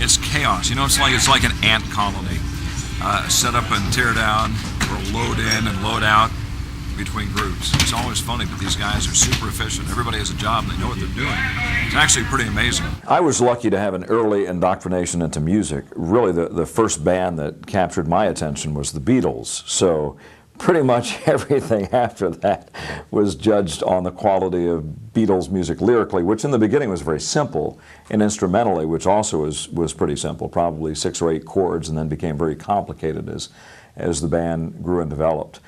It's chaos. You know, it's like an ant colony. Set up and tear down, or load in and load out between groups. It's always funny, but these guys are super efficient. Everybody has a job and they know what they're doing. It's actually pretty amazing. I was lucky to have an early indoctrination into music. Really, the first band that captured my attention was the Beatles. So pretty much everything after that was judged on the quality of Beatles music lyrically, which in the beginning was very simple, and instrumentally, which also was pretty simple, probably 6 or 8 chords, and then became very complicated as the band grew and developed.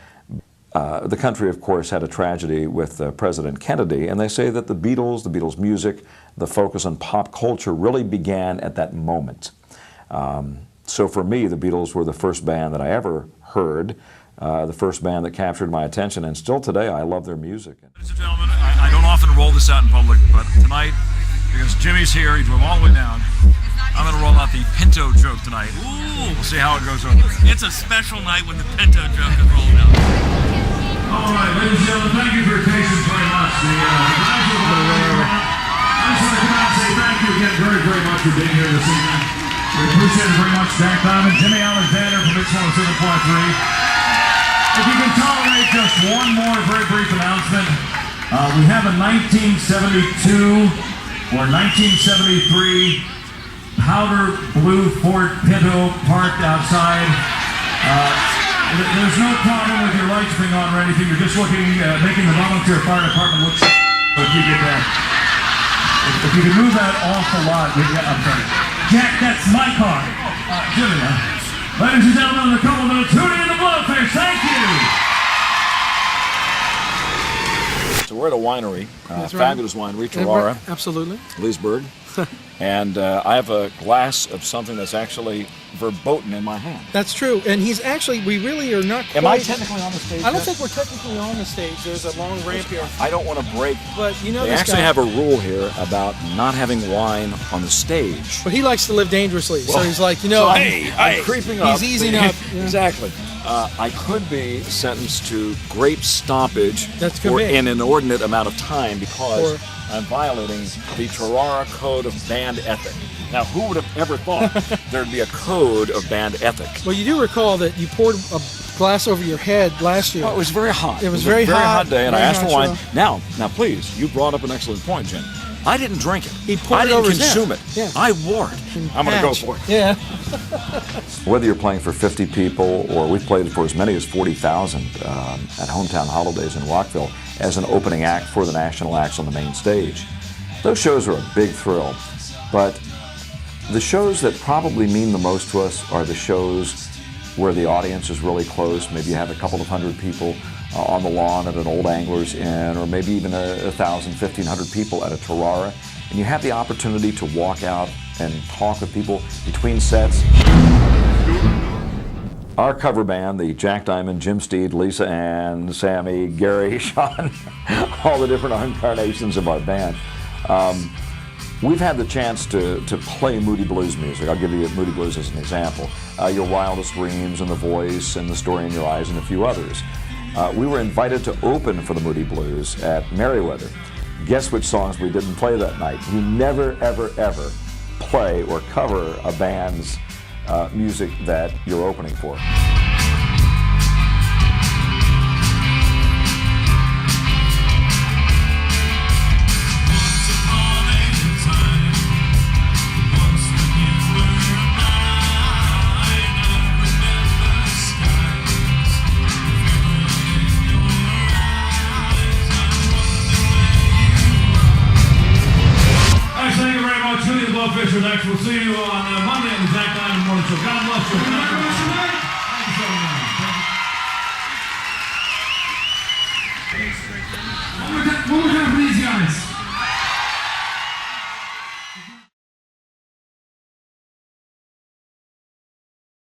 The country, of course, had a tragedy with President Kennedy, and they say that the Beatles music, the focus on pop culture really began at that moment. So for me, the Beatles were the first band that I ever heard, the first band that captured my attention, and still today I love their music. Ladies and gentlemen, I don't often roll this out in public, but tonight, because Jimmy's here, he drove all the way down, I'm going to roll out the Pinto joke tonight. Ooh. We'll see how it goes over. It's a special night when the Pinto joke is rolled out. All right, ladies and gentlemen, thank you for your patience very much. I just want to come out and say thank you again very, very much for being here this evening. We appreciate it very much, Jack Diamond, Jimmy Alexander from Mix 107.3. If you can tolerate just one more very brief announcement, we have a 1972 or 1973 powder blue Ford Pinto parked outside. There's no problem with your lights being on or anything. You're just looking, making the volunteer fire department look if you could, if you could move that off the lot. I'm sorry. Jack, that's my car. Jimmy, ladies and gentlemen, the couple of Hootie the Blowfish, thank you! So we're at a winery, That's fabulous winery, Tarara, Absolutely. Leesburg, and I have a glass of something that's actually verboten in my hand. That's true, and he's actually, we really are not quite... Am I technically on the stage? I don't think we're technically on the stage. There's a long ramp here. I don't want to break. But you know, they this actually guy, have a rule here about not having wine on the stage. But he likes to live dangerously, so he's like, you So know, I'm creeping up. He's easing up. Yeah. Exactly. I could be sentenced to grape stoppage for an inordinate amount of time because I'm violating the Tarara Code of Band Ethic. Now, who would have ever thought there'd be a code of band ethic? Well, you do recall that you poured a glass over your head last year. Oh, it was very hot. It was a very hot day, and I asked for wine. Show. Now, please, you brought up an excellent point, Jim. I didn't drink it. He poured I didn't it over consume his head. it. Yeah. I wore it. I'm going to go for it. Yeah. Whether you're playing for 50 people or we've played for as many as 40,000 at Hometown Holidays in Rockville as an opening act for the national acts on the main stage. Those shows are a big thrill, but the shows that probably mean the most to us are the shows where the audience is really close. Maybe you have a couple of hundred people on the lawn at an Old Anglers Inn, or maybe even 1,000, 1,500 people at a Tarara, and you have the opportunity to walk out and talk with people between sets. Our cover band, the Jack Diamond, Jim Steed, Lisa Ann, Sammy, Gary, Sean, all the different incarnations of our band. We've had the chance to play Moody Blues music. I'll give you Moody Blues as an example. Your Wildest Dreams and The Voice and The Story in Your Eyes and a few others. We were invited to open for the Moody Blues at Merriweather. Guess which songs we didn't play that night? You never, ever, ever play or cover a band's music that you're opening for. Thank you very much. Hootie the Blowfish next. We'll see you on Monday on the Jack Diamond Morning Show. God bless you.